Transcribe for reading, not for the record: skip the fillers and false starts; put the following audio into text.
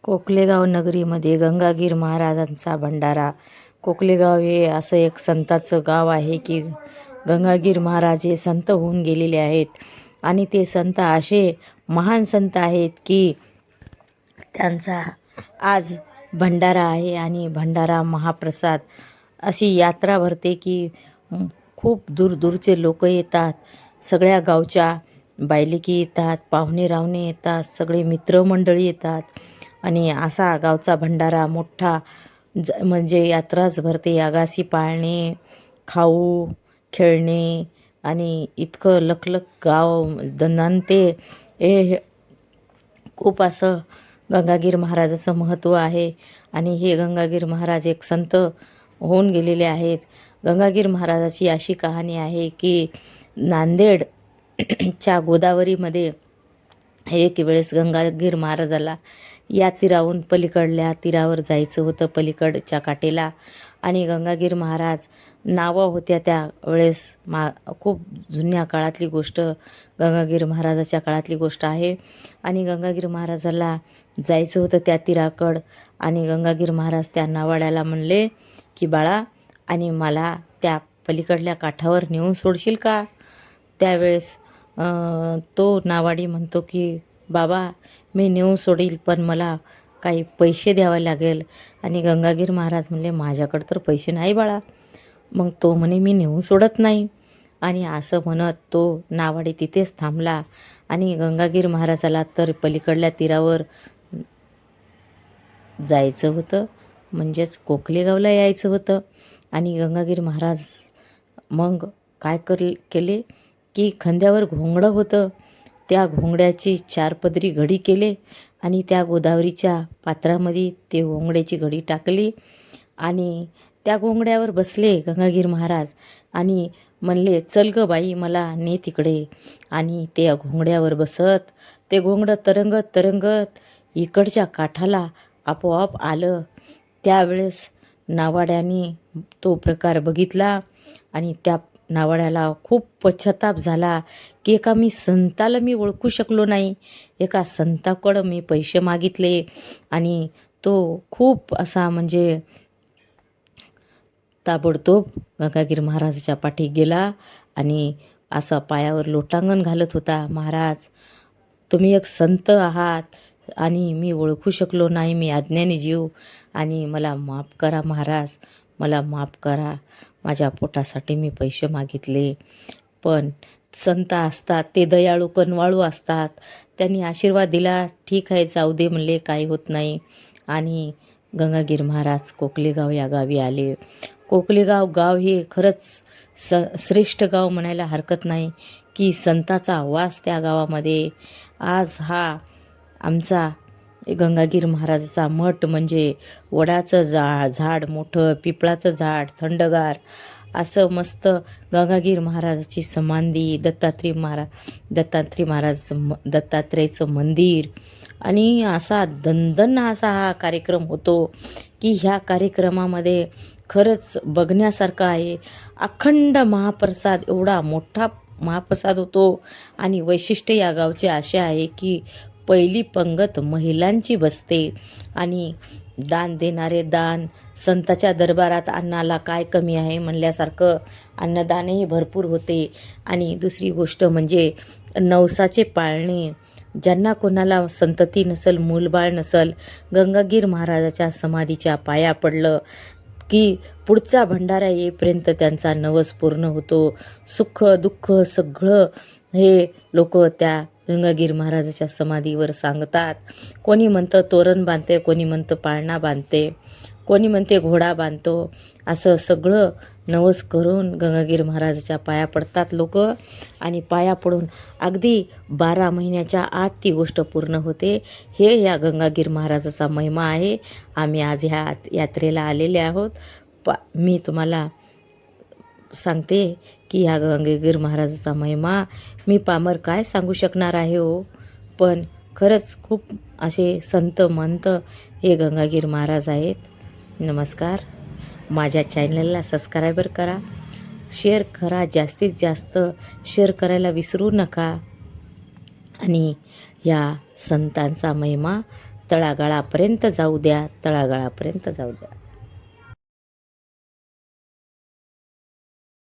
कोकलेगाव नगरीमध्ये गंगागीर महाराजांचा भंडारा. कोकलेगाव हे असं एक संताचं गाव आहे की गंगागीर महाराज हे संत होऊन गेलेले आहेत आणि ते संत असे महान संत आहेत की त्यांचा आज भंडारा आहे आणि भंडारा महाप्रसाद अशी यात्रा भरते की खूप दूरदूरचे लोक येतात. सगळ्या गावच्या बायलेकी येतात, पाहुणे रावणे येतात, सगळे मित्रमंडळी येतात आणि असा गावचा भंडारा मोठा म्हणजे यात्राच भरते. आगासी पाळणे, खाऊ, खेळणे आणि इतकं लखलख गाव दणाणते. हे खूप असं गंगागीर महाराजाचं महत्त्व आहे आणि हे गंगागीर महाराज एक संत होऊन गेलेले आहेत. गंगागीर महाराजाची अशी कहाणी आहे की नांदेडच्या गोदावरीमध्ये एक वेळेस गंगागीर महाराजाला या तीराहून पलीकडल्या तीरावर जायचं होतं, पलीकडच्या काठेला. आणि गंगागीर महाराज नावा होत्या त्या वेळेस. खूप जुन्या काळातली गोष्ट, गंगागीर महाराजाच्या काळातली गोष्ट आहे. आणि गंगागीर महाराजाला जायचं होतं त्या तीराकडं आणि गंगागीर महाराज त्या नावाड्याला म्हणले की बाळा आणि मला त्या पलीकडल्या काठावर नेऊन सोडशील का. त्यावेळेस तो नावाडी म्हणतो की बाबा मी नेऊन सोडील, पण मला काही पैसे द्यावे लागेल. आणि गंगागीर महाराज म्हणले माझ्याकडं तर पैसे नाही बाळा. मग तो म्हणे मी नेऊन सोडत नाही. आणि असं म्हणत तो नावाडी तिथेच थांबला. आणि गंगागीर महाराजाला तर पलीकडल्या तीरावर जायचं होतं, म्हणजेच कोकलेगावला यायचं होतं. आणि गंगागीर महाराज मग काय केले की खांद्यावर घोंगडं होतं, त्या घोंगड्याची 4 पदरी घडी केले आणि त्या गोदावरीच्या पात्रामध्ये ते घोंगड्याची घडी टाकली आणि त्या घोंगड्यावर बसले गंगागीर महाराज आणि म्हणले चल ग बाई मला ने तिकडे. आणि त्या घोंगड्यावर बसत ते घोंगडं तरंगत तरंगत इकडच्या काठाला आपोआप आलं. त्यावेळेस नावाड्याने तो प्रकार बघितला आणि त्या नावाड्याला खूप पश्चाताप झाला की एका मी संताला मी ओळखू शकलो नाही, एका संताकडं मी पैसे मागितले. आणि तो खूप असा म्हणजे ताबडतोब गंगागीर महाराजाच्या पाठी गेला आणि असा पायावर लोटांगण घालत होता. महाराज तुम्ही एक संत आहात आणि मी ओळखू शकलो नाही, मी अज्ञानी जीव आणि मला माफ करा महाराज, मला माफ करा. माझ्या पोटासाठी मी पैसे मागितले. पण संत असतात ते दयाळू कनवाळू असतात, त्यांनी आशीर्वाद दिला, ठीक आहे जाऊ दे म्हणले, काही होत नाही. आणि गंगागीर महाराज कोकलेगाव या गावी आले. कोकलेगाव गाव हे खरंच श्रेष्ठ गाव म्हणायला हरकत नाही की संताचा वास त्या गावामध्ये. आज हा आमचा गंगागीर महाराजाचा मठ म्हणजे वडाचं झाड मोठं, पिपळाचं झाड थंडगार असं मस्त गंगागीर महाराजाची समाधी, दत्तात्रेयचं मंदिर आणि असा दणदण असा हा कार्यक्रम होतो की ह्या कार्यक्रमामध्ये खरंच बघण्यासारखं आहे. अखंड महाप्रसाद, एवढा मोठा महाप्रसाद होतो. आणि वैशिष्ट्य या गावचे असे आहे की पहिली पंगत महिलांची बसते आणि दान देणारे दान. संताच्या दरबारात अन्नाला काय कमी आहे म्हणल्यासारखं अन्नदानही भरपूर होते. आणि दुसरी गोष्ट म्हणजे नवसाचे पाळणे, ज्यांना कोणाला संतती नसल, मूलबाळ नसल, गंगागीर महाराजाच्या समाधीच्या पाया पडलं की पुढचा भंडारा येईपर्यंत त्यांचा नवस पूर्ण होतो. सुख दुःख सगळं हे लोक त्या गंगागीर महाराजाच्या समाधीवर सांगतात. कोणी म्हणतं तोरण बांधते, कोणी म्हणतं पाळणा बांधते, कोणी म्हणते घोडा बांधतो. असं सगळं नवस करून गंगागीर महाराजाच्या पाया पडतात लोक. आणि पाया पडून अगदी 12 महिन्याच्या आत ती गोष्ट पूर्ण होते. हे या गंगागीर महाराजाचा महिमा आहे. आम्ही आज ह्या यात्रेला आलेले आहोत. मी तुम्हाला सांगते की ह्या गंगागीर महाराजाचा महिमा मी पामर काय सांगू शकणार आहे हो. पण खरंच खूप असे संत मंत हे गंगागीर महाराज आहेत. नमस्कार. माझ्या चॅनलला सबस्क्राईबर करा, शेअर करा, जास्तीत जास्त शेअर करायला विसरू नका. आणि या संतांचा महिमा तळागाळापर्यंत जाऊ द्या, तळागाळापर्यंत जाऊ द्या.